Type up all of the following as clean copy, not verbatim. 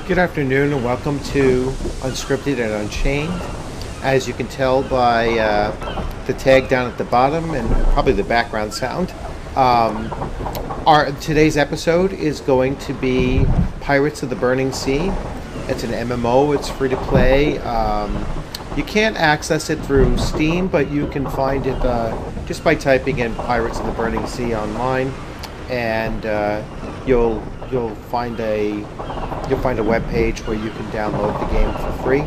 Good afternoon and welcome to Unscripted and Unchained. As you can tell by the tag down at the bottom and probably the background sound, our today's episode is going to be Pirates of the Burning Sea. It's an MMO, it's free to play. You can't access it through Steam, but you can find it just by typing in Pirates of the Burning Sea online, and you'll find a web page where you can download the game for free.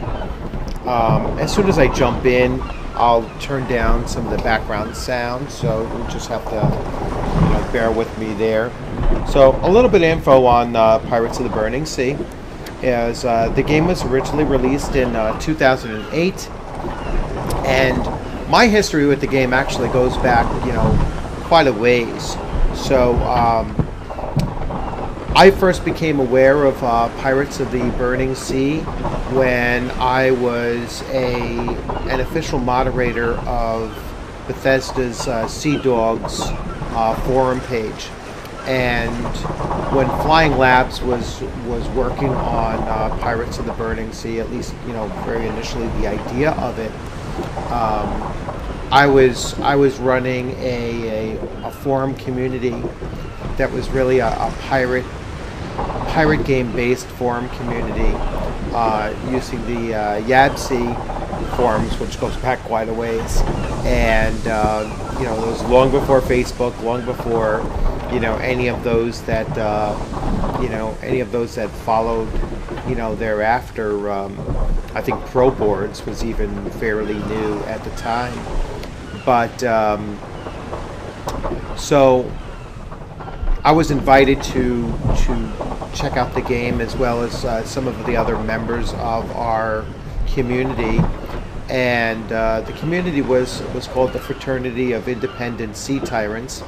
As soon as I jump in, I'll turn down some of the background sound, so you'll just have to bear with me there. So a little bit of info on Pirates of the Burning Sea is the game was originally released in 2008, and my history with the game actually goes back quite a ways. So I first became aware of Pirates of the Burning Sea when I was an official moderator of Bethesda's Sea Dogs forum page. And when Flying Labs was working on Pirates of the Burning Sea, at least very initially the idea of it, I was running a forum community that was really a pirate game based forum community using the YABC forums, which goes back quite a ways, and it was long before Facebook, long before any of those that followed thereafter. I think Pro Boards was even fairly new at the time, but so I was invited to check out the game, as well as some of the other members of our community, and the community was called the Fraternity of Independent Sea Tyrants,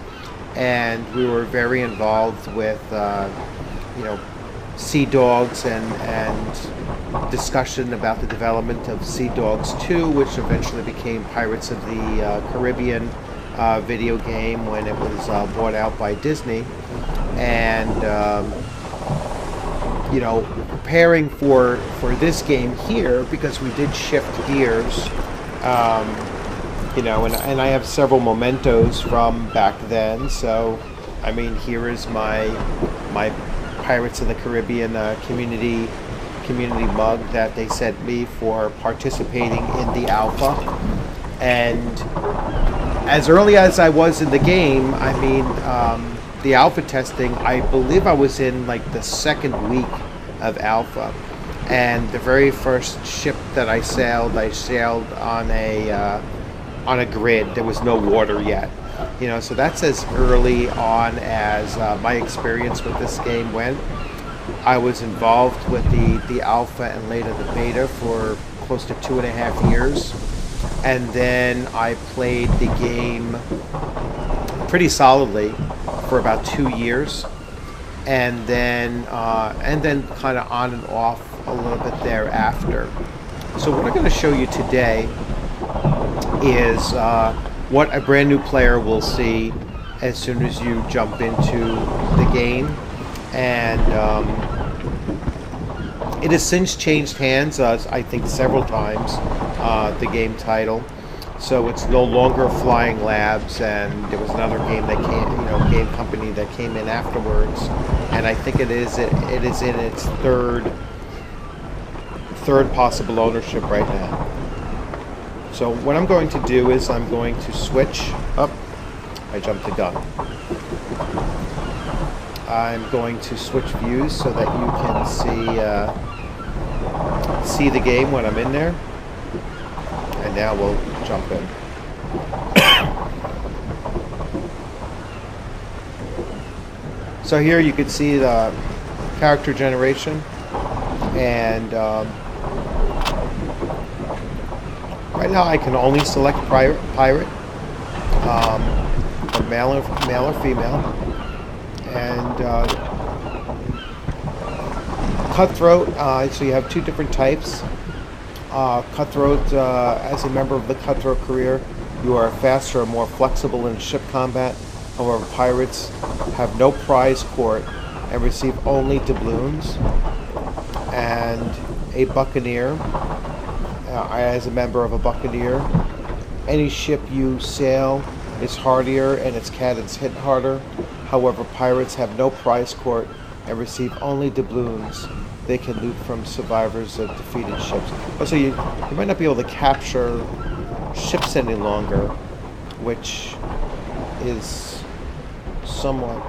and we were very involved with Sea Dogs and discussion about the development of Sea Dogs 2, which eventually became Pirates of the Caribbean video game when it was bought out by Disney. And preparing for this game here, because we did shift gears, and I have several mementos from back then. So I mean, here is my Pirates of the Caribbean community mug that they sent me for participating in the alpha. And as early as I was in the game, I mean, the alpha testing, I believe I was in like the second week of alpha, and the very first ship that I sailed on a grid. There was no water yet, so that's as early on as my experience with this game went. I was involved with the alpha and later the beta for close to 2.5 years, and then I played the game pretty solidly for about 2 years, and then kind of on and off a little bit thereafter. So what I'm going to show you today is what a brand new player will see as soon as you jump into the game, and it has since changed hands, I think several times, the game title. So it's no longer Flying Labs, and there was another game that came, game company that came in afterwards, and I think it is in its third possible ownership right now. So what I'm going to do is I'm going to switch up. I jumped the gun. I'm going to switch views so that you can see the game when I'm in there. And now we'll jump in. So here you can see the character generation, and right now I can only select pirate, or male or female, and cutthroat. So you have two different types. Cutthroat, as a member of the Cutthroat career, you are faster and more flexible in ship combat. However, pirates have no prize court and receive only doubloons. and a buccaneer. As a member of a buccaneer, any ship you sail is hardier and its cannons hit harder. However, pirates have no prize court and receive only doubloons they can loot from survivors of defeated ships. Oh, so you might not be able to capture ships any longer, which is somewhat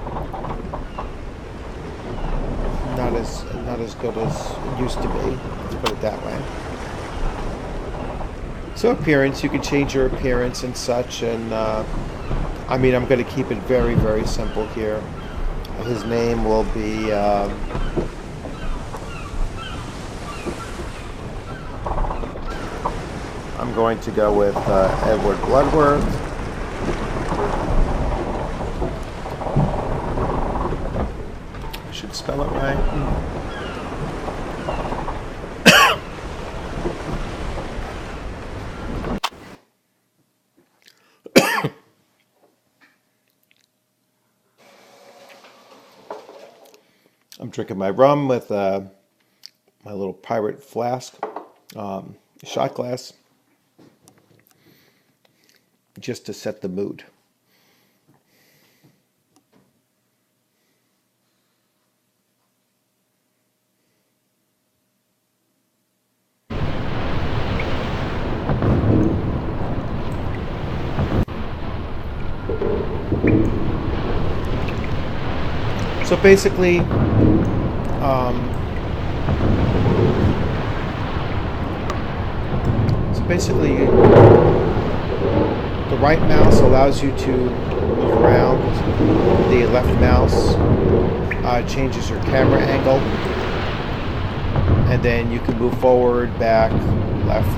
not as good as it used to be. Let's put it that way. So appearance, you can change your appearance and such, and I mean, I'm going to keep it very, very simple here. His name will be I'm going to go with Edward Bloodworth. I should spell it right. I'm drinking my rum with my little pirate flask, shot glass, just to set the mood. So basically, the right mouse allows you to move around. The left mouse changes your camera angle, and then you can move forward, back, left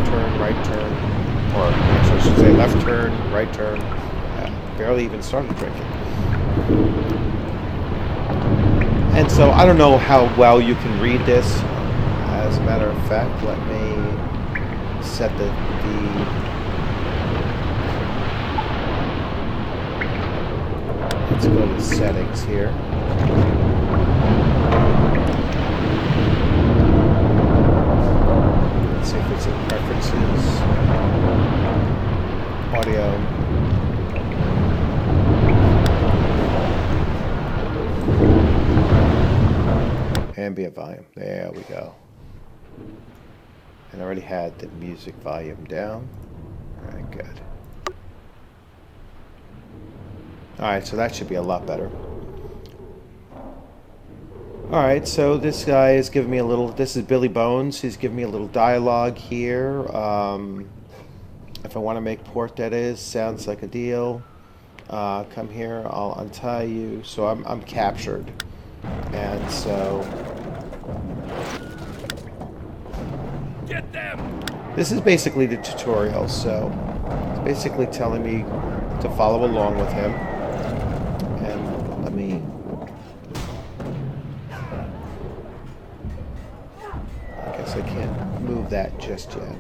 turn, right turn, or actually I should say left turn, right turn. Barely even started drinking. And so I don't know how well you can read this. As a matter of fact, let me set the let's go to settings here. Let's see if it's in preferences, audio. Ambient volume. There we go. And I already had the music volume down. Alright, good. Alright, so that should be a lot better. Alright, so this guy is giving me a little... This is Billy Bones. He's giving me a little dialogue here. If I want to make port, that is. Sounds like a deal. Come here, I'll untie you. So I'm captured. And so... Get them! This is basically the tutorial, so it's basically telling me to follow along with him. And let me... I guess I can't move that just yet.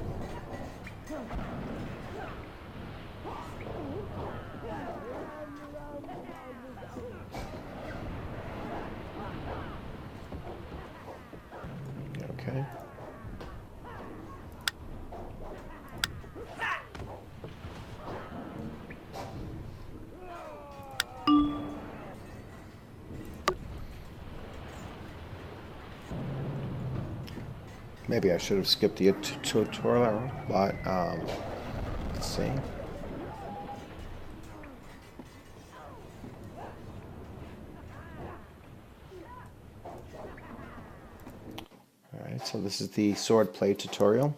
Okay. Maybe I should have skipped the tutorial, but let's see. Alright, so this is the sword play tutorial.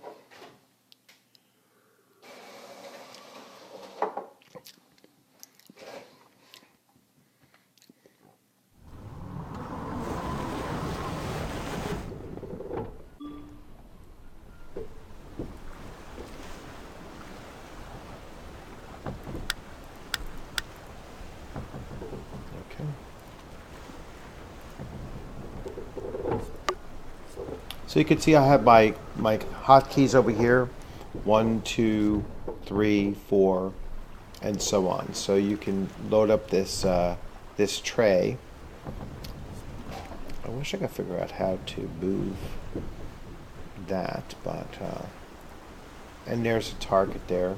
So you can see I have my hotkeys over here, 1, 2, 3, 4, and so on. So you can load up this this tray. I wish I could figure out how to move that, but and there's a target there.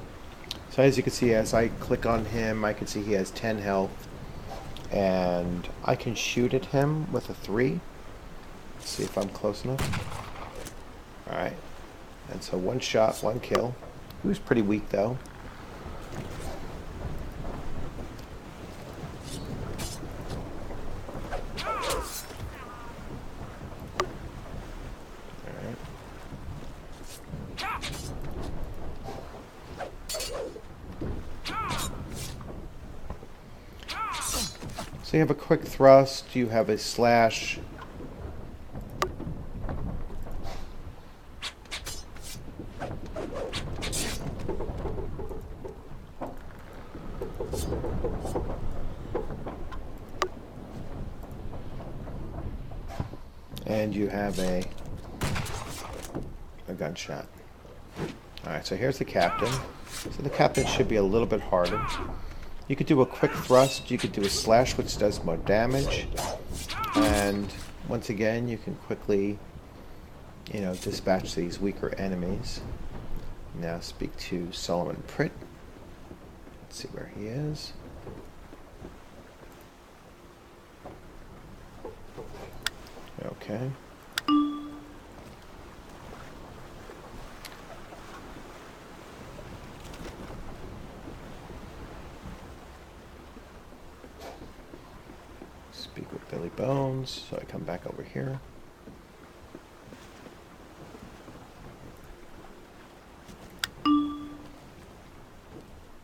So as you can see, as I click on him, I can see he has 10 health, and I can shoot at him with a 3. Let's see if I'm close enough. Alright, and so 1 shot, 1 kill. He was pretty weak though. So you have a quick thrust, you have a slash. And you have a gunshot. Alright, so here's the captain. So the captain should be a little bit harder. You could do a quick thrust, you could do a slash which does more damage, and once again you can quickly, you know, dispatch these weaker enemies. Now speak to Solomon Pritt. Let's see where he is. Okay. Speak with Billy Bones, so I come back over here.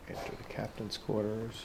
Enter the captain's quarters.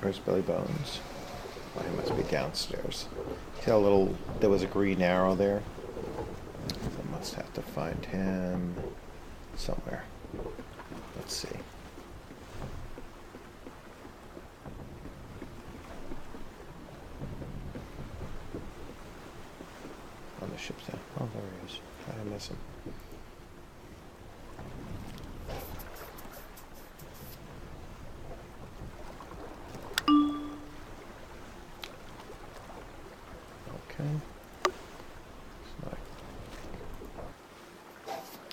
Where's Billy Bones? Oh, he must be downstairs. See how little, there was a green arrow there? So I must have to find him somewhere. Let's see. On the ship's down. Oh, there he is. How did I miss him?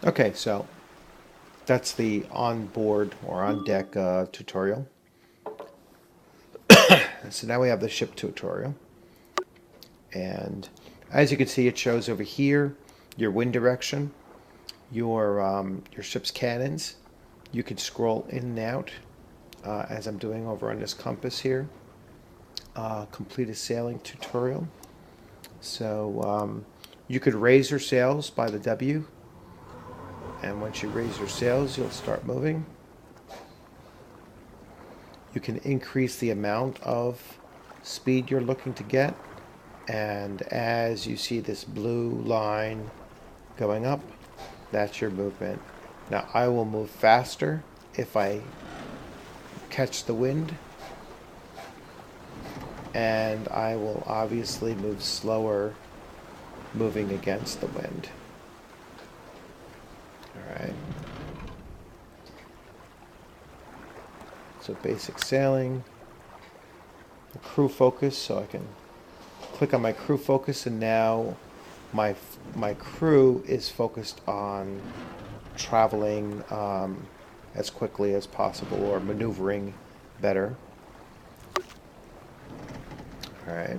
Okay, so that's the on-board or on-deck tutorial. So now we have the ship tutorial. And as you can see, it shows over here your wind direction, your ship's cannons. You can scroll in and out, as I'm doing over on this compass here. Complete a sailing tutorial. So you could raise your sails by the W. And once you raise your sails, you'll start moving. You can increase the amount of speed you're looking to get. And as you see this blue line going up, that's your movement. Now I will move faster if I catch the wind. And I will obviously move slower moving against the wind. Alright. So basic sailing. The crew focus, so I can click on my crew focus, and now my crew is focused on traveling as quickly as possible, or maneuvering better. Alright.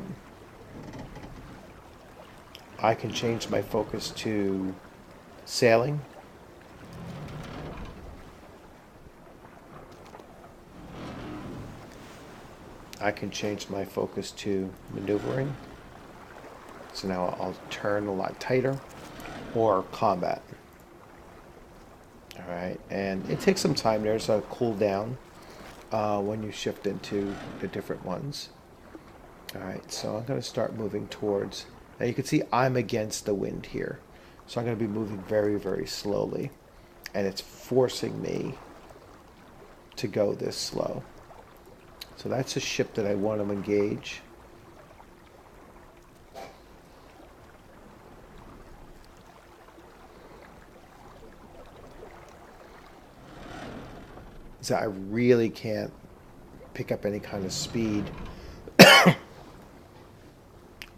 I can change my focus to sailing. I can change my focus to maneuvering. So now I'll turn a lot tighter, or combat. Alright, and it takes some time. There's a cooldown when you shift into the different ones. Alright, so I'm going to start moving towards... Now you can see I'm against the wind here. So I'm going to be moving very, very slowly. And it's forcing me to go this slow. So that's a ship that I want to engage. So I really can't pick up any kind of speed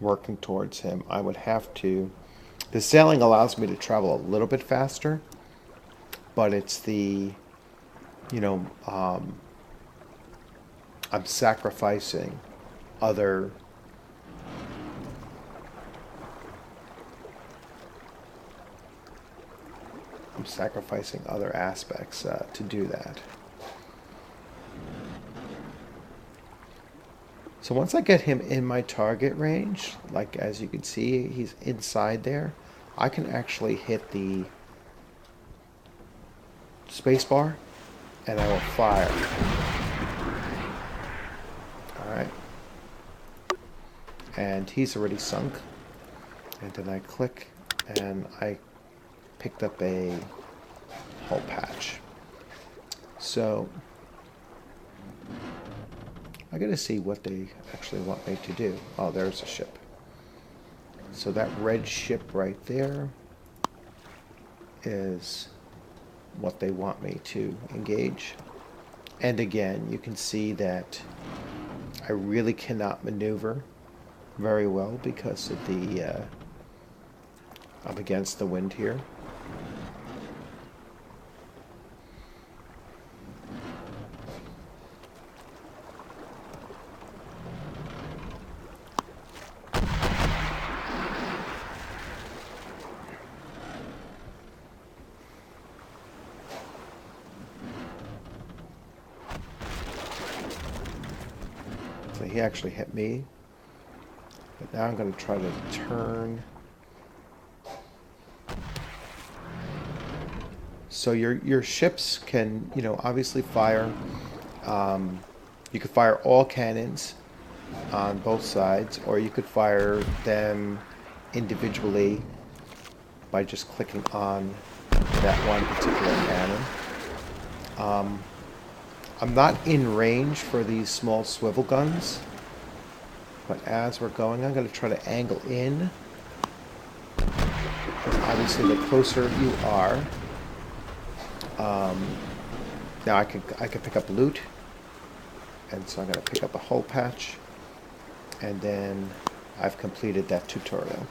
working towards him. I would have to... The sailing allows me to travel a little bit faster, but it's the, you know, I'm sacrificing other... I'm sacrificing other aspects to do that. So once I get him in my target range, like as you can see, he's inside there, I can actually hit the spacebar and I will fire. Alright. And he's already sunk. And then I click and I picked up a hull patch. So I gotta see what they actually want me to do. Oh, there's a ship. So that red ship right there is what they want me to engage. And again, you can see that I really cannot maneuver very well because of the I'm against the wind here. So he actually hit me. But now I'm going to try to turn. So your ships can, you know, obviously fire. You could fire all cannons on both sides, or you could fire them individually by just clicking on that one particular cannon. I'm not in range for these small swivel guns, but as we're going, I'm going to try to angle in. Obviously, the closer you are, now I can pick up loot, and so I'm going to pick up a hull patch, and then I've completed that tutorial.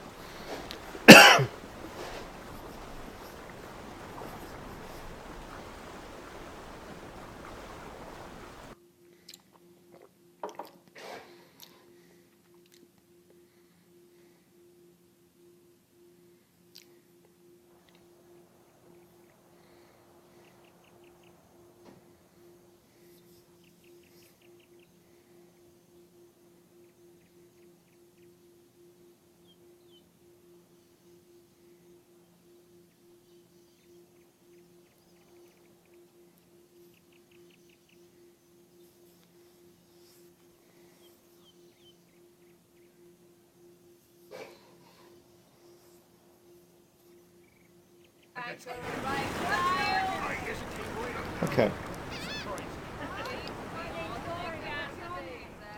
Okay.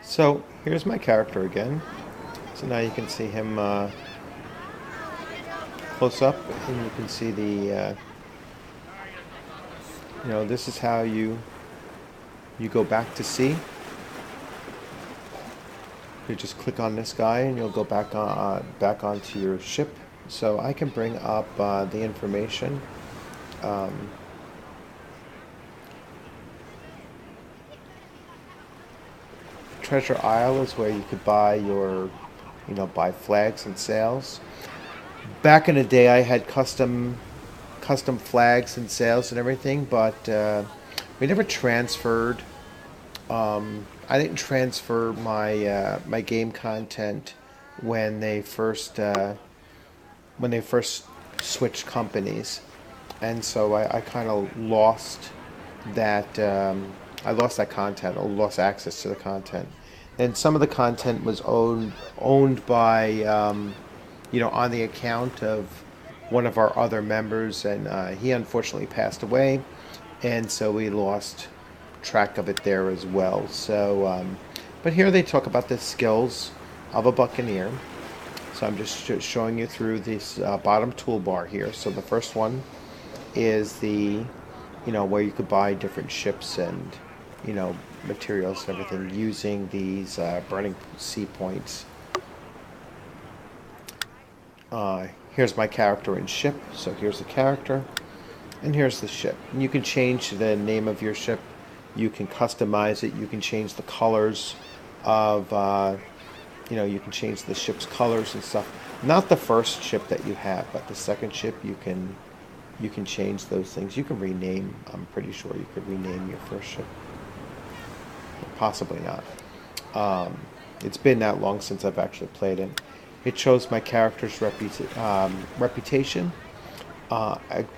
So here's my character again. So now you can see him close up, and you can see the, you know, this is how you go back to sea. You just click on this guy, and you'll go back onto your ship. So I can bring up the information. Treasure Isle is where you could buy your, you know, buy flags and sails. Back in the day, I had custom flags and sails and everything, but we never transferred I didn't transfer my my game content when they first switched companies, and so I kind of lost that I lost that content or lost access to the content. And some of the content was owned by on the account of one of our other members, and he unfortunately passed away, and so we lost track of it there as well. So, but here they talk about the skills of a buccaneer. So I'm just showing you through this bottom toolbar here. So the first one is the, where you could buy different ships and, materials and everything using these burning sea points. Here's my character and ship. So here's the character, and here's the ship. And you can change the name of your ship. You can customize it. You can change the colors of, you can change the ship's colors and stuff. Not the first ship that you have, but the second ship, you can change those things. You can rename. I'm pretty sure you could rename your first ship. Possibly not. It's been that long since I've actually played it. It shows my character's reputation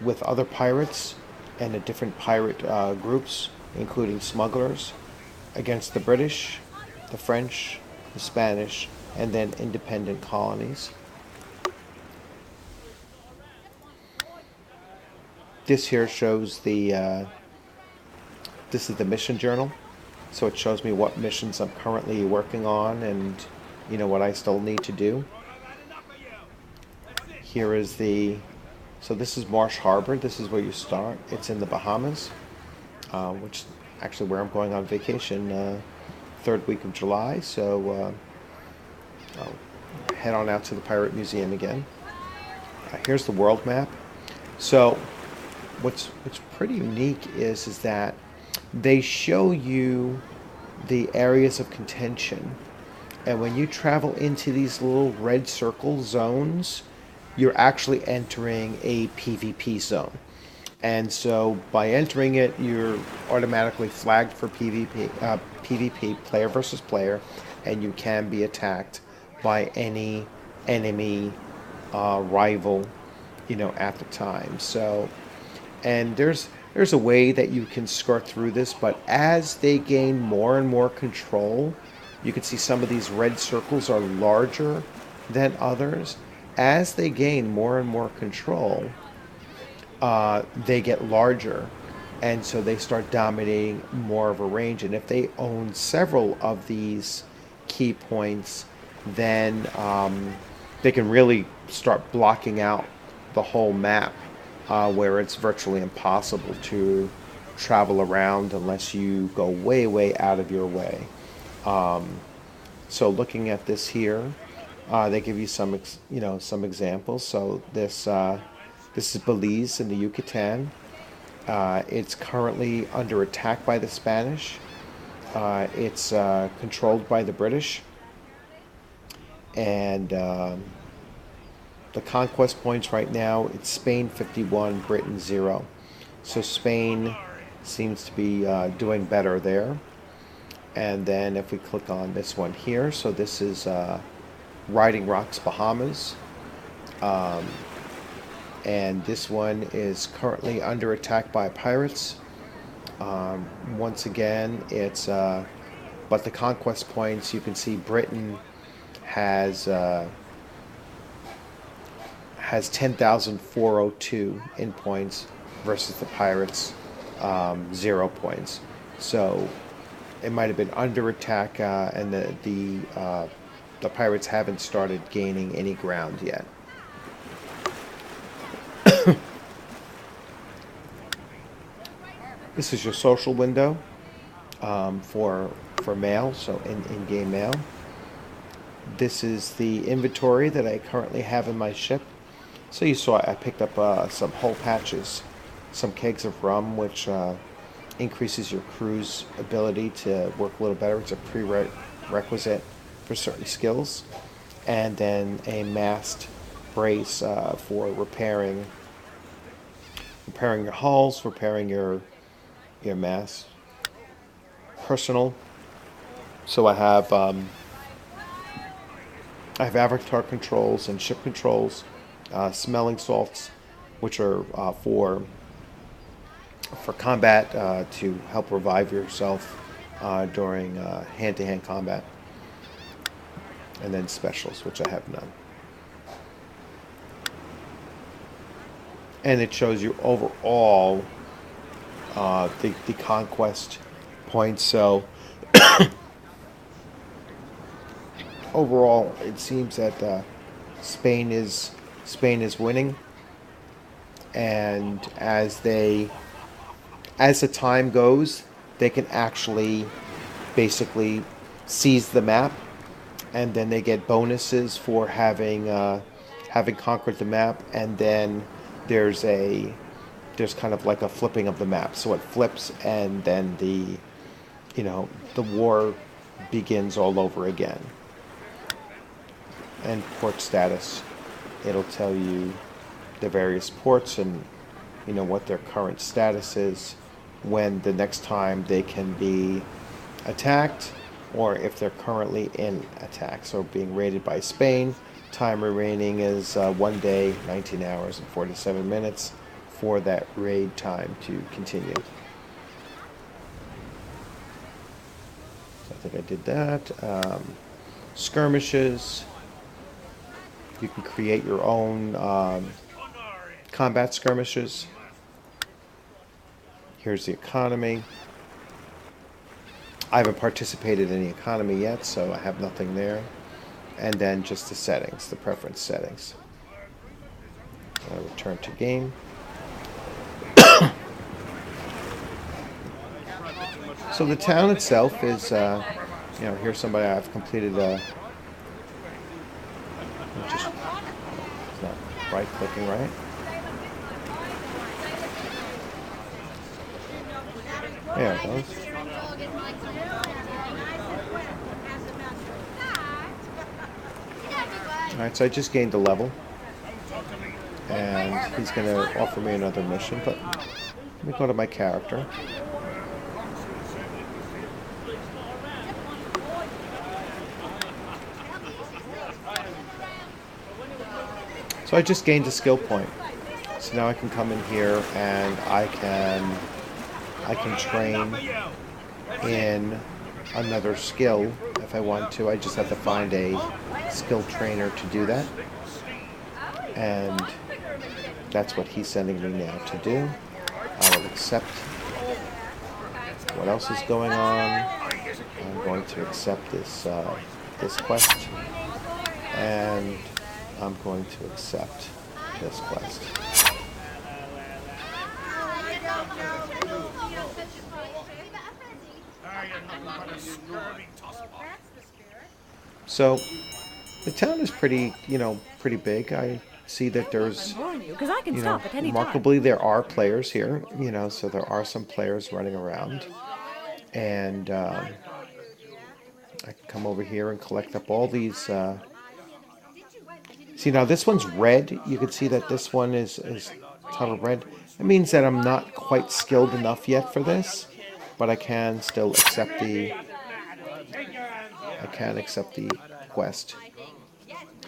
with other pirates and the different pirate groups, including smugglers, against the British, the French, the Spanish, and then independent colonies. This here shows the, this is the mission journal. So it shows me what missions I'm currently working on and, what I still need to do. Here is so this is Marsh Harbor. This is where you start. It's in the Bahamas, which is actually where I'm going on vacation, third week of July. So I'll head on out to the Pirate Museum again. Here's the world map. So what's pretty unique is that they show you the areas of contention, and when you travel into these little red circle zones, you're actually entering a PvP zone. And so by entering it, you're automatically flagged for PvP, player versus player, and you can be attacked by any enemy rival, at the time. So, and there's a way that you can skirt through this, but as they gain more and more control, you can see some of these red circles are larger than others. As they gain more and more control, they get larger, and so they start dominating more of a range. And if they own several of these key points, then they can really start blocking out the whole map, where it's virtually impossible to travel around unless you go way out of your way. So looking at this here, they give you some examples. So this is Belize in the Yucatan. It's currently under attack by the Spanish. It's controlled by the British, and the conquest points right now, it's Spain 51, Britain 0. So Spain seems to be doing better there. And then if we click on this one here, so this is Riding Rocks, Bahamas. And this one is currently under attack by pirates. Once again, it's but the conquest points, you can see Britain has 10,402 in points versus the pirates 0 points. So it might have been under attack, and the pirates haven't started gaining any ground yet. This is your social window for mail, so in-game mail. This is the inventory that I currently have in my ship. So you saw I picked up some hull patches, some kegs of rum, which increases your crew's ability to work a little better. It's a prerequisite for certain skills. And then a mast brace for repairing your hulls, repairing your mast. Personal So I have avatar controls and ship controls, smelling salts, which are for combat to help revive yourself during hand-to-hand combat, and then specials, which I have none. And it shows you overall the conquest points. So overall, it seems that Spain is winning, and as the time goes, they can actually basically seize the map, and then they get bonuses for having conquered the map. And then there's kind of like a flipping of the map, so it flips, and then the war begins all over again. And port status, it'll tell you the various ports and what their current status is, when the next time they can be attacked, or if they're currently in attack. So being raided by Spain, time remaining is 1 day, 19 hours and 47 minutes for that raid time to continue. So I think I did that. Skirmishes. You can create your own combat skirmishes. Here's the economy. I haven't participated in the economy yet, so I have nothing there. And then just the settings, the preference settings. I'll return to game. So the town itself is, here's somebody I've completed just, it's not right-clicking, right? There it goes. Alright, so I just gained a level, and he's going to offer me another mission, but let me go to my character. So I just gained a skill point. So now I can come in here and I can train in another skill if I want to. I just have to find a skill trainer to do that. And that's what he's sending me now to do. I will accept what else is going on. I'm going to accept this quest. And I'm going to accept this quest. So the town is pretty big. I see that there's, remarkably, there are players here, so there are some players running around. And I can come over here and collect up all these. See, now this one's red. You can see that this one is titled red. It means that I'm not quite skilled enough yet for this, but I can still accept the quest.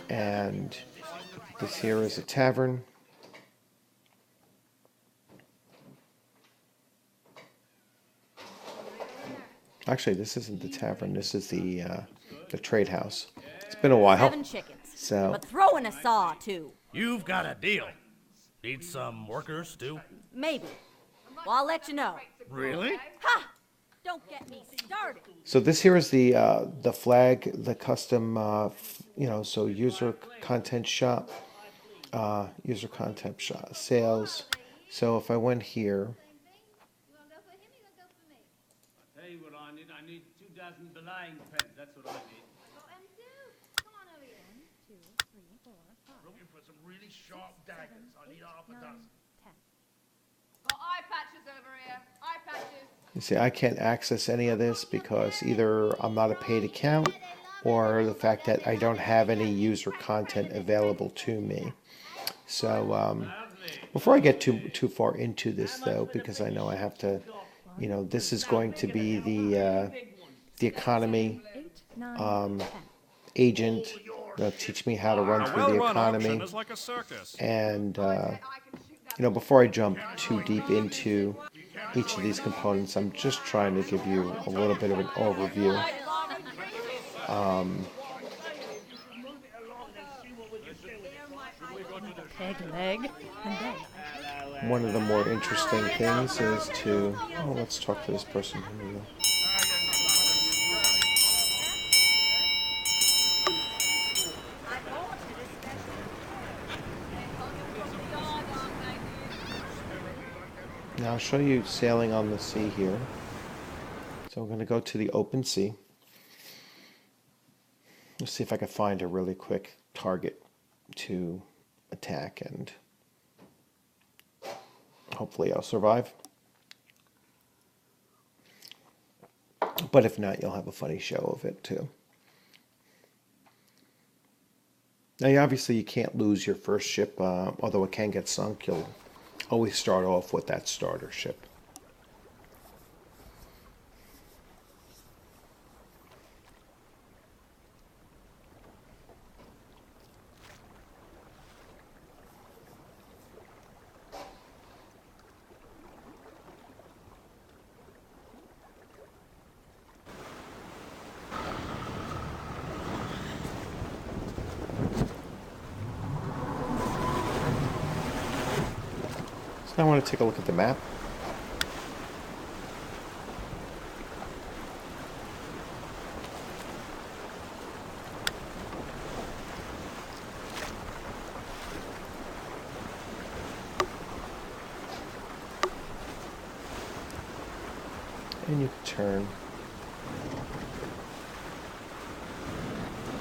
And this here is a tavern. Actually, this isn't the tavern. This is the trade house. It's been a while. 7 chickens. So, but throw in a saw, too. You've got a deal. Need some workers, too? Maybe. Well, I'll let you know. Really? Ha! Don't get me started. so this here is the flag, the custom, so user content shop, sales. So if I went here, I'll tell you what I need 2 dozen belaying pens, that's what I need. Looking for some really sharp daggers. I need half a dozen. Got eye patches over here. Eye patches. you see I can't access any of this because either I'm not a paid account, or the fact that I don't have any user content available to me. So before I get too far into this, though, because I know I have to, this is going to be the economy 8, 9, um, 10. agent. They'll teach me how to run A through the well-run auction economy. is like a circus. And, before I jump too deep into each of these components, I'm just trying to give you a little bit of an overview. Peg leg. And then One of the more interesting things is to... Oh, let's talk to this person. Here we go. Now I'll show you sailing on the sea here. So I'm going to go to the open sea. Let's see if I can find a really quick target to attack, and hopefully I'll survive. But if not, you'll have a funny show of it too. Now, obviously, you can't lose your first ship, although it can get sunk. You'll always start off with that starter ship. So now I want to take a look at the map. And you can turn.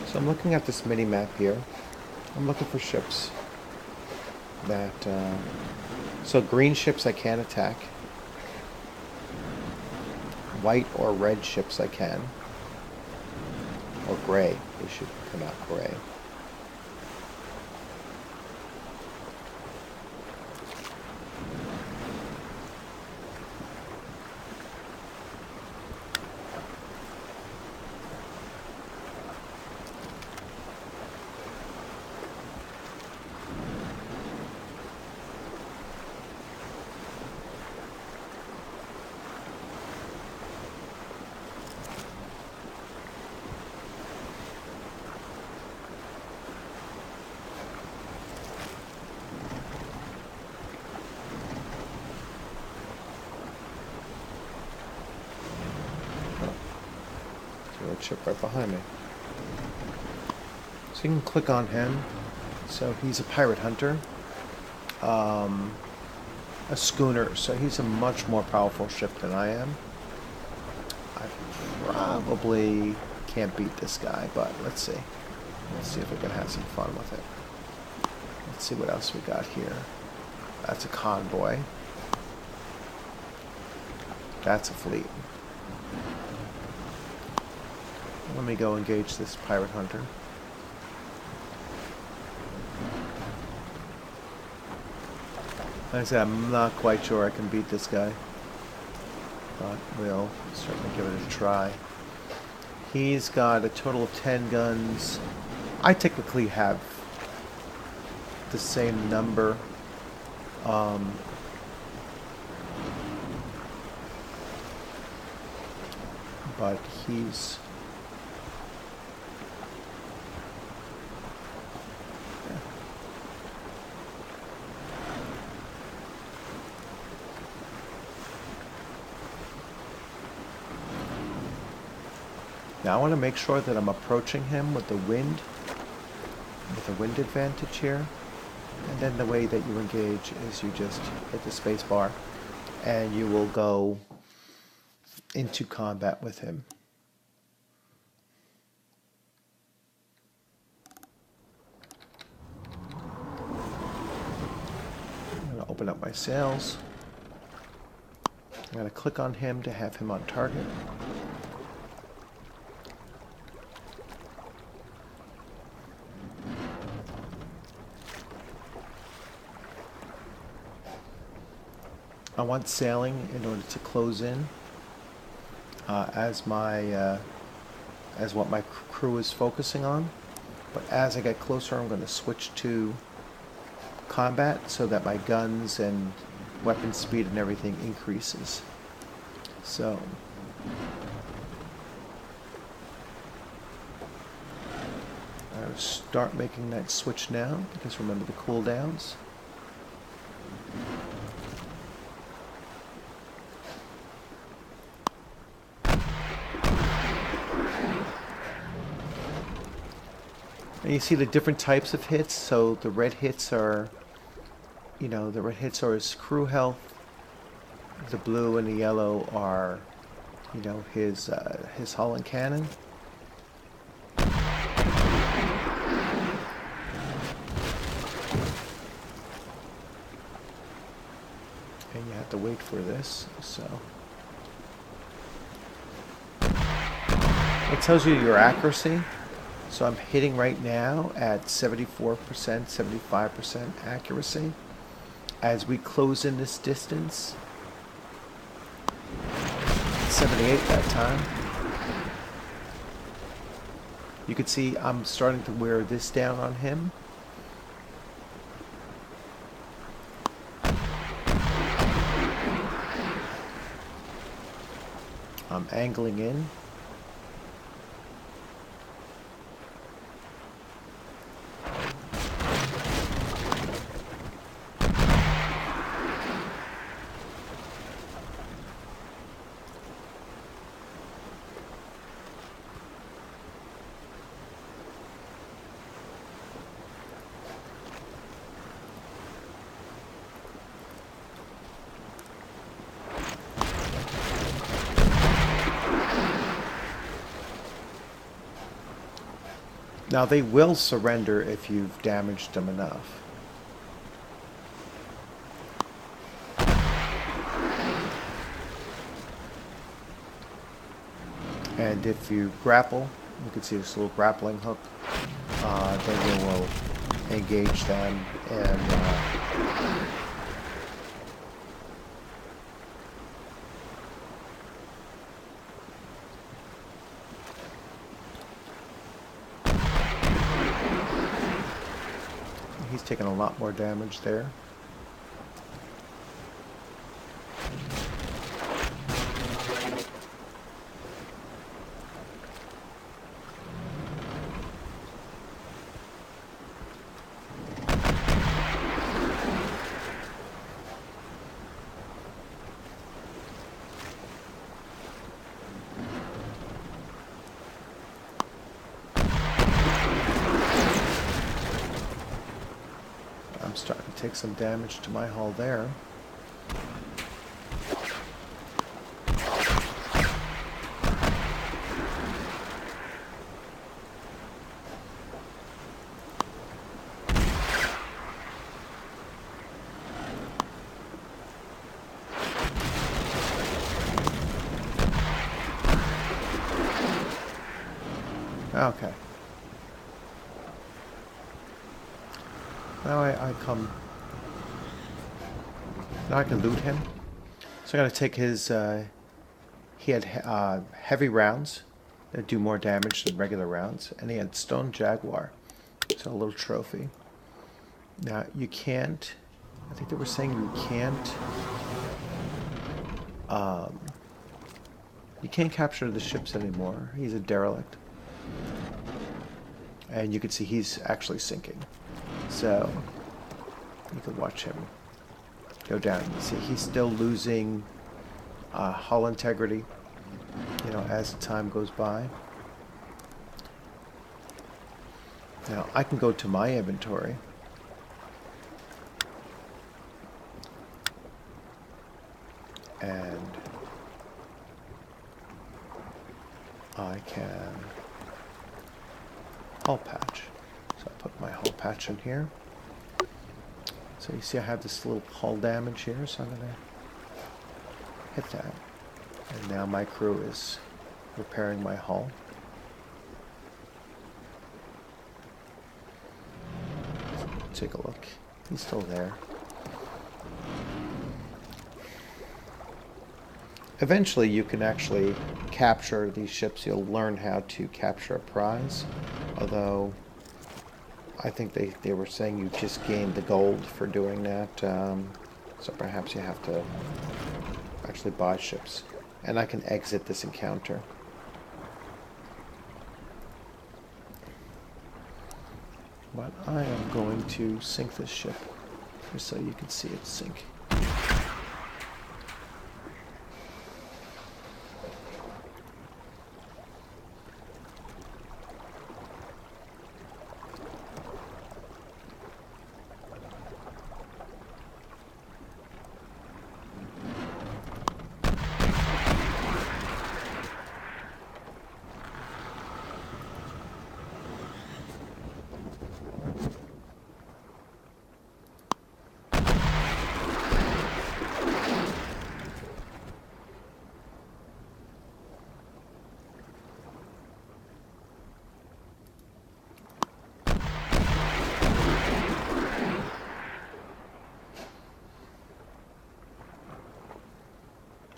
So I'm looking at this mini map here. I'm looking for ships that so green ships I can attack, white or red ships I can, or gray. They should come out gray. Ship right behind me. So you can click on him. So he's a pirate hunter, a schooner. So he's a much more powerful ship than I am. I probably can't beat this guy, but let's see. Let's see if we can have some fun with it. Let's see what else we got here. That's a convoy. That's a fleet. Let me go engage this pirate hunter. Like I said, I'm not quite sure I can beat this guy, but we'll certainly give it a try. He's got a total of 10 guns. I typically have the same number. But he's... Now I want to make sure that I'm approaching him with the wind advantage here. And then the way that you engage is you just hit the space bar and you will go into combat with him. I'm going to open up my sails. I'm going to click on him to have him on target. I want sailing in order to close in. as what my crew is focusing on. But as I get closer, I'm going to switch to combat so that my guns and weapon speed and everything increases. So I'll start making that switch now, because remember the cooldowns. And you see the different types of hits. So the red hits are, the red hits are his crew health. The blue and the yellow are, his hull and cannon. And you have to wait for this, so. It tells you your accuracy. So I'm hitting right now at 74%, 75% accuracy. As we close in this distance, 78 that time. You can see I'm starting to wear this down on him. I'm angling in. Now they will surrender if you've damaged them enough. And if you grapple, you can see this little grappling hook, then you will engage them and he's taking a lot more damage there. Starting to take some damage to my hull there. Okay. Now now I can loot him. So I'm going to take his, he had heavy rounds that do more damage than regular rounds, and he had Stone Jaguar, so a little trophy. Now you can't, I think they were saying you can't capture the ships anymore. He's a derelict. And you can see he's actually sinking. So you can watch him go down. You see he's still losing hull integrity, as time goes by. Now I can go to my inventory. And I can hull patch. So I put my hull patch in here. So you see I have this little hull damage here, so I'm going to hit that. And now my crew is repairing my hull. Take a look. He's still there. Eventually you can actually capture these ships. You'll learn how to capture a prize. Although I think they were saying you just gained the gold for doing that. So perhaps you have to actually buy ships. And I can exit this encounter. But I am going to sink this ship just so you can see it sink.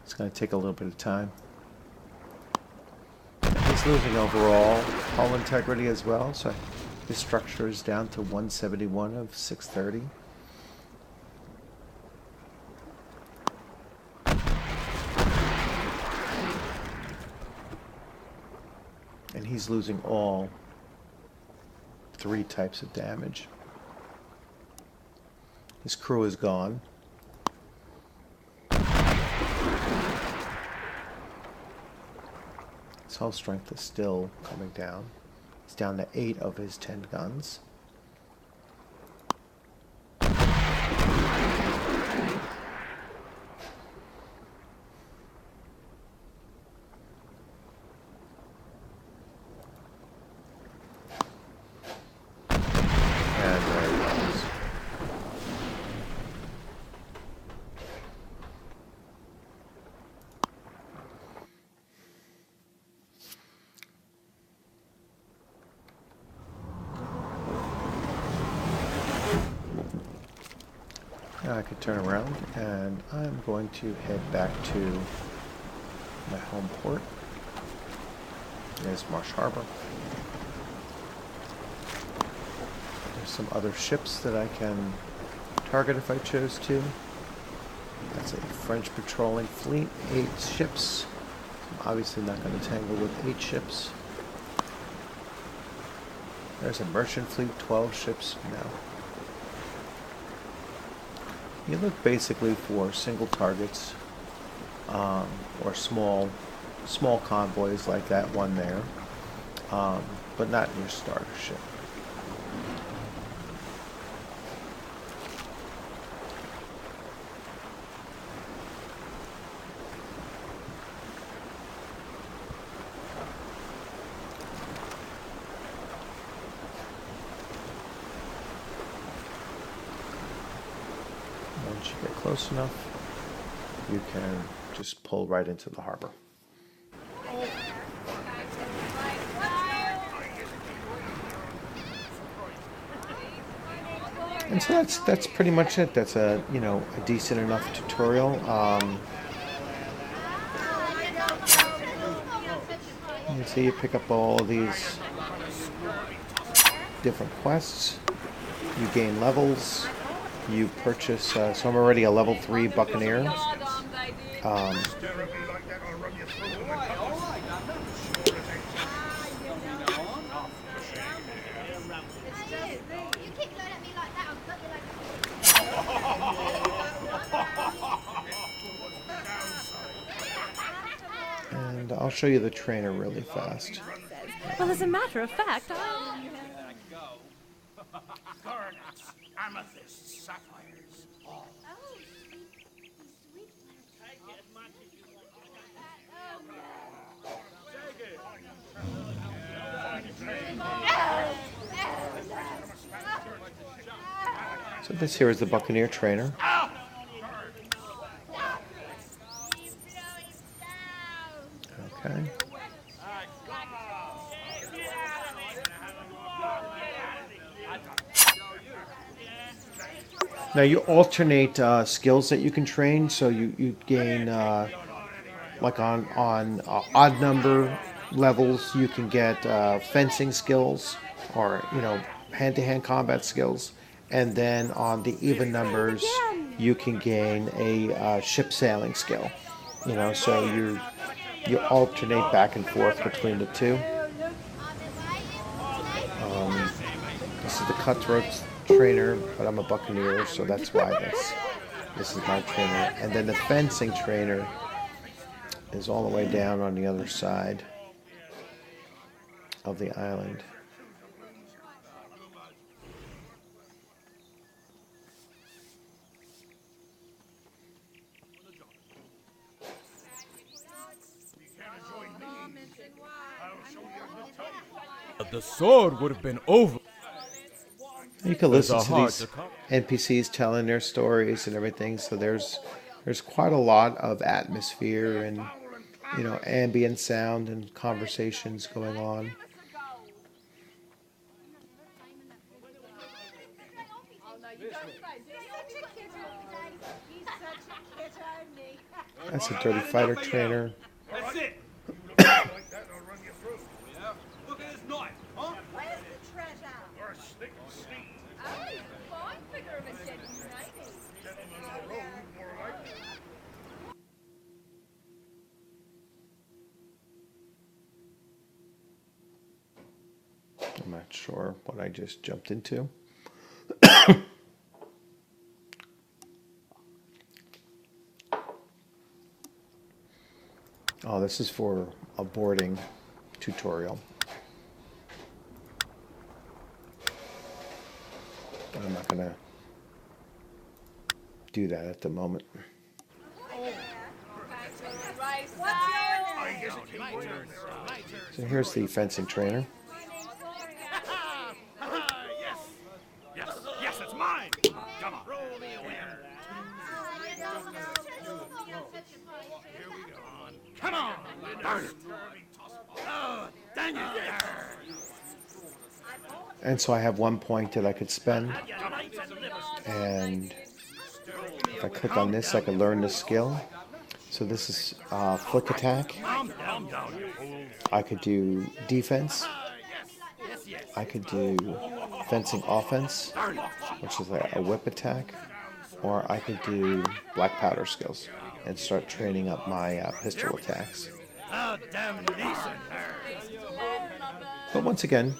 It's going to take a little bit of time. And he's losing overall hull integrity as well, so his structure is down to 171 of 630. And he's losing all 3 types of damage. His crew is gone. His hull strength is still coming down. He's down to 8 of his 10 guns. And there he goes. Now I could turn around and I'm going to head back to my home port. There's Marsh Harbor. There's some other ships that I can target if I chose to. That's a French patrolling fleet, 8 ships. I'm obviously not going to tangle with 8 ships. There's a merchant fleet, 12 ships now. You look basically for single targets or small convoys like that one there, but not in your starter ship. Once you get close enough, you can just pull right into the harbor. And so that's pretty much it. That's a a decent enough tutorial. You see, you pick up all of these different quests. You gain levels. You purchase. So I'm already a level 3 Buccaneer. And I'll show you the trainer really fast. Well, as a matter of fact, I... Coronets, amethysts, sapphires. Oh. Take it as much as you want. So this here is the Buccaneer trainer. Okay. Now you alternate skills that you can train, so you gain like on odd number levels, you can get fencing skills or hand-to-hand combat skills, and then on the even numbers, you can gain a ship sailing skill. So you alternate back and forth between the two. This is the cutthroat trainer, but I'm a buccaneer, so that's why this is my trainer. And then the fencing trainer is all the way down on the other side of the island. The sword would have been over. You can listen to these NPCs telling their stories and everything, so there's quite a lot of atmosphere and ambient sound and conversations going on. That's a dirty fighter trainer. That's it. Look at this knife, huh? Where's the treasure? Or a stick of steam. Oh, fine figure of a gentleman, ain't he? I'm not sure what I just jumped into. Oh, this is for a boarding tutorial. But I'm not going to do that at the moment. So here's the fencing trainer. Yes, it's mine. Come on. Roll me a winner. Come on. Darn it. Oh, dang it. And so I have 1 point that I could spend. And if I click on this, I can learn the skill. So this is flick attack. I could do defense. I could do fencing offense, which is a whip attack. Or I could do black powder skills and start training up my pistol attacks. But once again,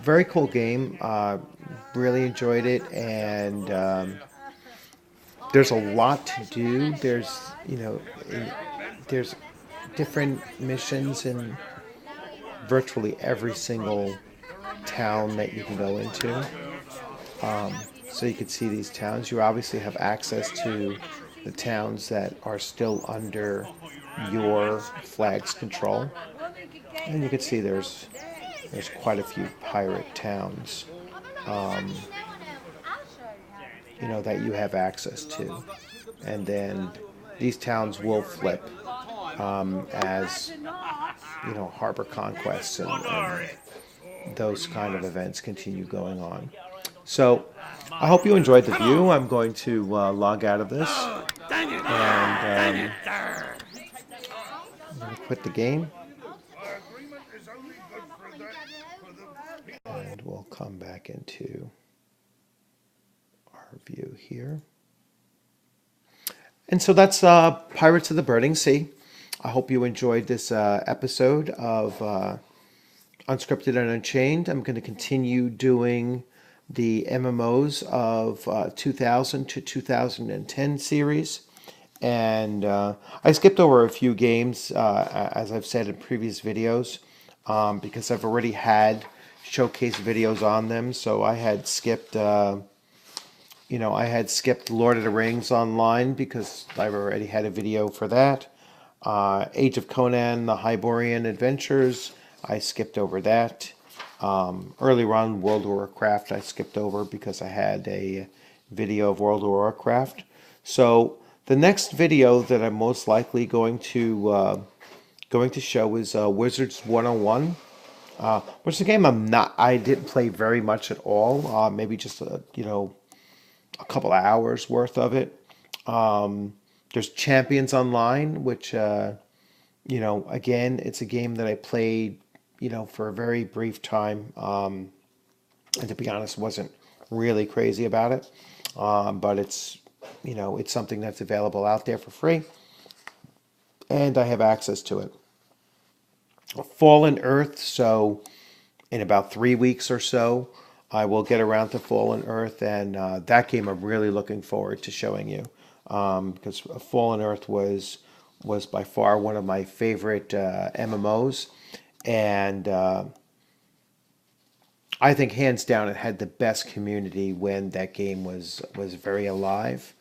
very cool game. Really enjoyed it, and there's a lot to do. There's different missions in virtually every single town that you can go into. So you can see these towns. You obviously have access to the towns that are still under your flag's control. And you can see there's quite a few pirate towns, that you have access to. And then these towns will flip as, harbor conquests and those kind of events continue going on. So I hope you enjoyed the view. I'm going to log out of this and I'm going to quit the game. And we'll come back into our view here. And so that's Pirates of the Burning Sea. I hope you enjoyed this episode of Unscripted and Unchained. I'm going to continue doing the MMOs of 2000 to 2010 series. And I skipped over a few games, as I've said in previous videos, because I've already had showcase videos on them. So I had skipped, I had skipped Lord of the Rings Online because I've already had a video for that. Age of Conan, the Hyborian Adventures, I skipped over that. Earlier on, World of Warcraft, I skipped over because I had a video of World of Warcraft. So the next video that I'm most likely going to show is Wizards 101, which is a game I didn't play very much at all. Maybe just a couple of hours worth of it. There's Champions Online, which again, it's a game that I played, for a very brief time, and to be honest, wasn't really crazy about it. But it's something that's available out there for free, and I have access to it. Fallen Earth, so in about 3 weeks or so, I will get around to Fallen Earth, and that game I'm really looking forward to showing you, because Fallen Earth was by far one of my favorite MMOs, and I think hands down it had the best community when that game was very alive.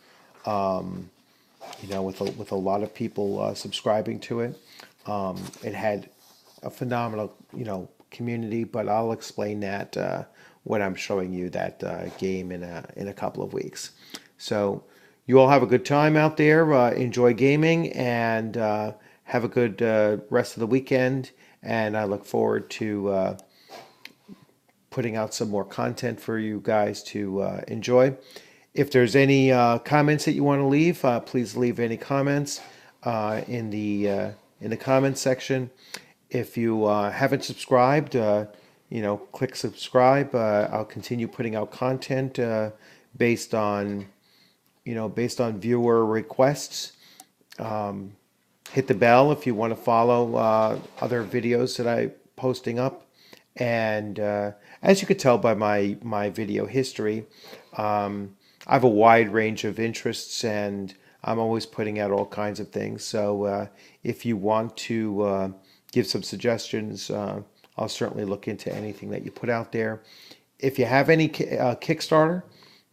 With a lot of people subscribing to it. It had a phenomenal, community, but I'll explain that when I'm showing you that game in a couple of weeks. So you all have a good time out there. Enjoy gaming and have a good rest of the weekend. And I look forward to putting out some more content for you guys to enjoy. If there's any comments that you want to leave, please leave any comments in the comments section. If you haven't subscribed, click subscribe. I'll continue putting out content based on viewer requests. Hit the bell if you want to follow other videos that I'm posting up. And as you could tell by my video history, I have a wide range of interests, and I'm always putting out all kinds of things. So if you want to give some suggestions, I'll certainly look into anything that you put out there. If you have any Kickstarter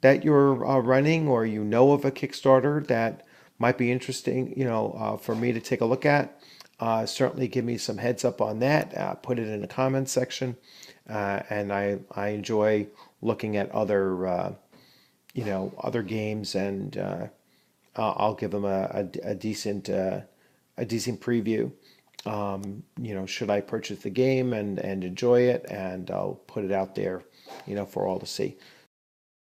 that you're running, or you know of a Kickstarter that might be interesting, for me to take a look at, certainly give me some heads up on that. Put it in the comments section, and I enjoy looking at other games, and I'll give them a decent preview. Should I purchase the game and enjoy it, and I'll put it out there, for all to see.